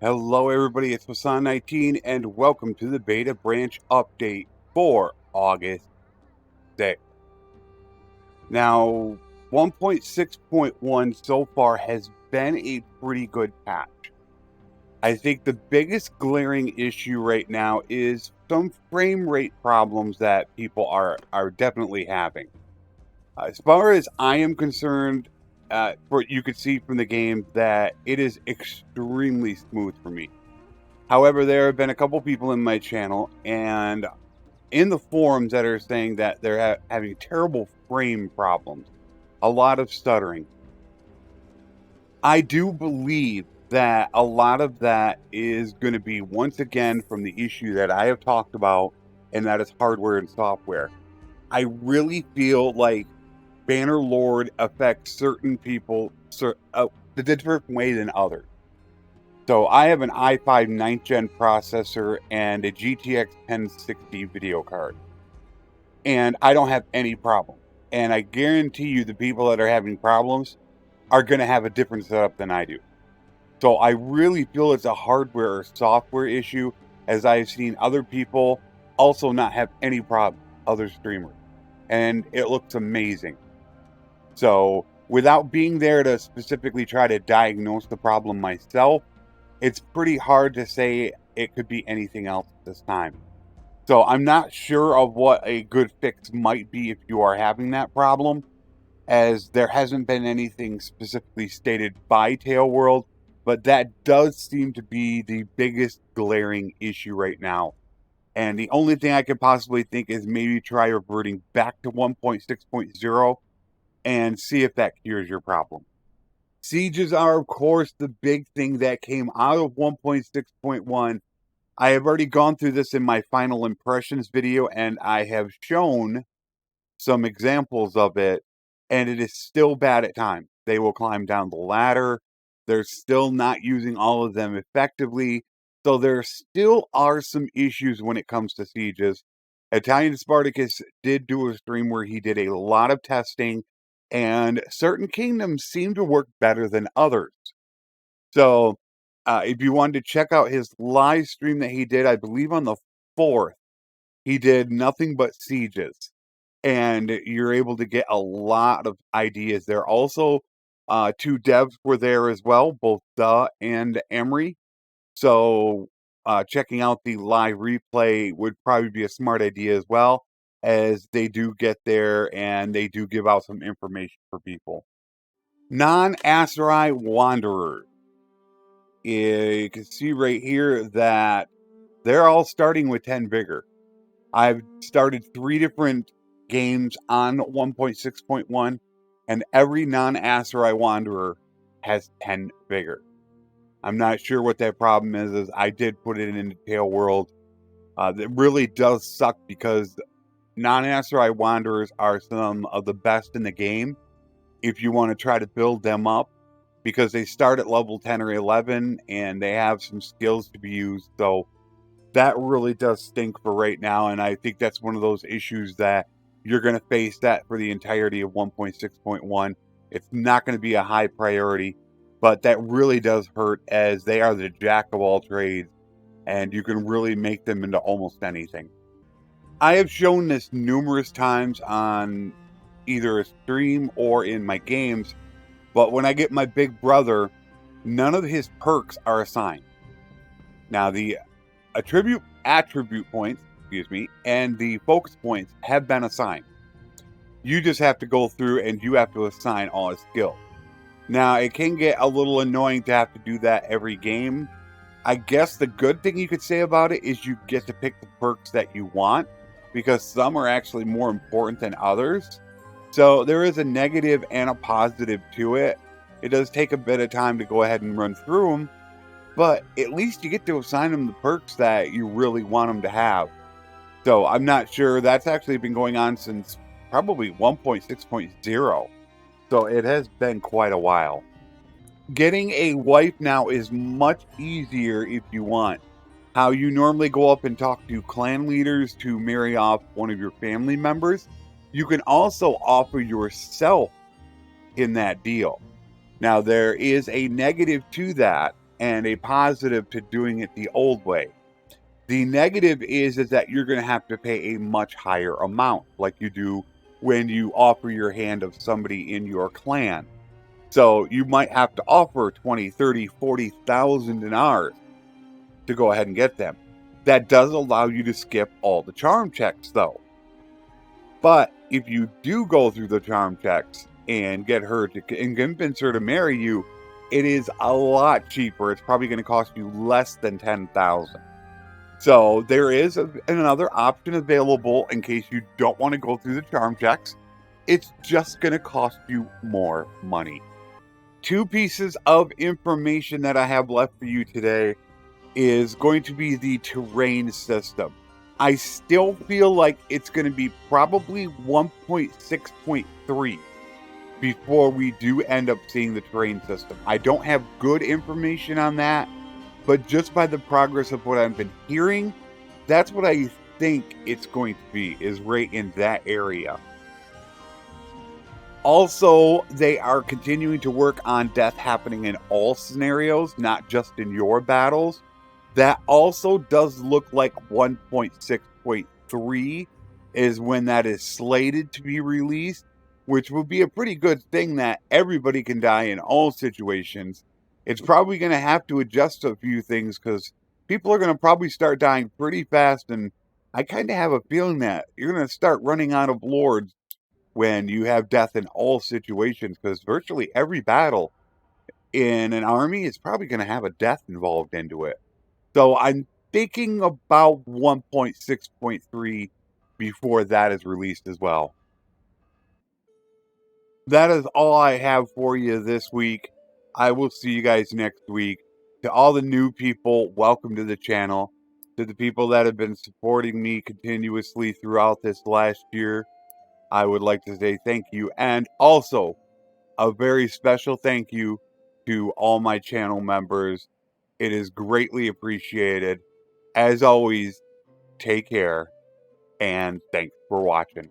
Hello everybody, it's Flesson19 and welcome to the beta branch update for August 6th. Now, 1.6.1 so far has been a pretty good patch. I think the biggest glaring issue right now is some frame rate problems that people are definitely having. As far as I am concerned, you could see from the game that it is extremely smooth for me. However, there have been a couple people in my channel and in the forums that are saying that they're having terrible frame problems, a lot of stuttering. I do believe that a lot of that is going to be, once again, from the issue that I have talked about, and that is hardware and software. I really feel like Bannerlord affects certain people the different way than others. So I have an i5 9th gen processor and a GTX 1060 video card. And I don't have any problem. And I guarantee you the people that are having problems are going to have a different setup than I do. So I really feel it's a hardware or software issue, as I've seen other people also not have any problem, other streamers. And it looks amazing. So without being there to specifically try to diagnose the problem myself, it's pretty hard to say it could be anything else at this time. So I'm not sure of what a good fix might be if you are having that problem, as there hasn't been anything specifically stated by Tailworld, but that does seem to be the biggest glaring issue right now. And the only thing I could possibly think is maybe try reverting back to 1.6.0 and see if that cures your problem. Sieges are, of course, the big thing that came out of 1.6.1. I have already gone through this in my final impressions video, and I have shown some examples of it, and it is still bad at times. They will climb down the ladder. They're still not using all of them effectively. So there still are some issues when it comes to sieges. Italian Spartacus did do a stream where he did a lot of testing, and certain kingdoms seem to work better than others. So if you wanted to check out his live stream that he did, I believe on the 4th, he did nothing but sieges. And you're able to get a lot of ideas there. Also, two devs were there as well, both Duh and Emery. So checking out the live replay would probably be a smart idea as well, as they do get there and they do give out some information for people. Non-Aserai Wanderers. You can see right here that they're all starting with 10 vigor. I've started 3 different games on 1.6.1, and every non-Aserai Wanderer has 10 vigor. I'm not sure what that problem is I did put it in Tailworld. It really does suck because non-Aserai Wanderers are some of the best in the game if you want to try to build them up, because they start at level 10 or 11 and they have some skills to be used. So that really does stink for right now, and I think that's one of those issues that you're going to face that for the entirety of 1.6.1. It's not going to be a high priority, but that really does hurt, as they are the jack of all trades, and you can really make them into almost anything. I have shown this numerous times on either a stream or in my games, but when I get my big brother, none of his perks are assigned. Now, the attribute points, and the focus points have been assigned. You just have to go through and you have to assign all his skills. Now, it can get a little annoying to have to do that every game. I guess the good thing you could say about it is you get to pick the perks that you want, because some are actually more important than others. So there is a negative and a positive to it. It does take a bit of time to go ahead and run through them, but at least you get to assign them the perks that you really want them to have. So I'm not sure. That's actually been going on since probably 1.6.0. So it has been quite a while. Getting a wife now is much easier if you want. How you normally go up and talk to clan leaders to marry off one of your family members, you can also offer yourself in that deal. Now, there is a negative to that, and a positive to doing it the old way. The negative is that you're going to have to pay a much higher amount, like you do when you offer your hand of somebody in your clan. So you might have to offer 20, 30, 40,000 dinars to go ahead and get them. That does allow you to skip all the charm checks, though. But if you do go through the charm checks and get her to and convince her to marry you, it is a lot cheaper. It's probably going to cost you less than 10,000. So there is another option available in case you don't want to go through the charm checks. It's just going to cost you more money. Two pieces of information that I have left for you today is going to be the terrain system. I still feel like it's going to be probably 1.6.3 before we do end up seeing the terrain system. I don't have good information on that, but just by the progress of what I've been hearing, that's what I think it's going to be, is right in that area. Also, they are continuing to work on death happening in all scenarios, not just in your battles. That also does look like 1.6.3 is when that is slated to be released, which would be a pretty good thing that everybody can die in all situations. It's probably going to have to adjust a few things because people are going to probably start dying pretty fast, and I kind of have a feeling that you're going to start running out of lords when you have death in all situations, because virtually every battle in an army is probably going to have a death involved into it. So I'm thinking about 1.6.3 before that is released as well. That is all I have for you this week. I will see you guys next week. To all the new people, welcome to the channel. To the people that have been supporting me continuously throughout this last year, I would like to say thank you. And also, a very special thank you to all my channel members. It is greatly appreciated. As always, take care and thanks for watching.